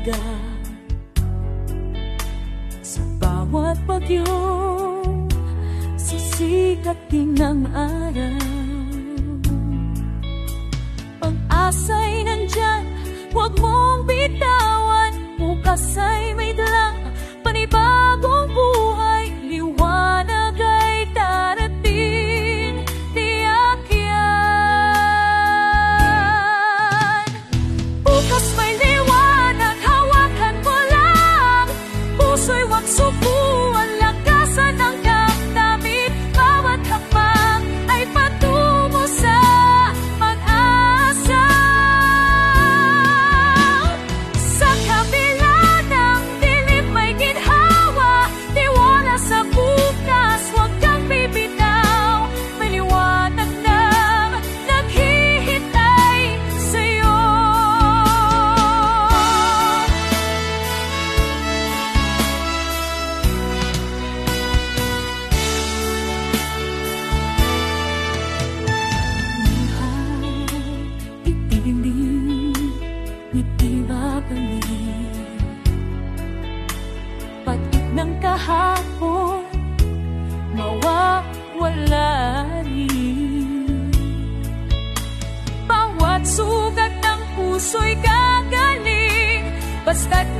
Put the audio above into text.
umaga, sa bawat bagyo, sa sikat din ng araw. Pag-asa'y nandyan, huwag mong bitawan. Bukas ay may dalang panibagong buhay. Liwanag ay darating, tiyak yan. Bukas may liwanag, hawakan mo lang. Puso'y huwag subuan, lakasan ang damdamin. Bawat hakbang ay patungo sa pag-asa. Sa kabila ng dilim may ginhawa, tiwala sa bukas, huwag kang bibitaw. May liwanag nang naghihintay sa'yo. Itilim, ngiti babalik. Pag-ibig ng kahapon, mawawala rin. Bawat sugat ng puso'y gagaling, basta't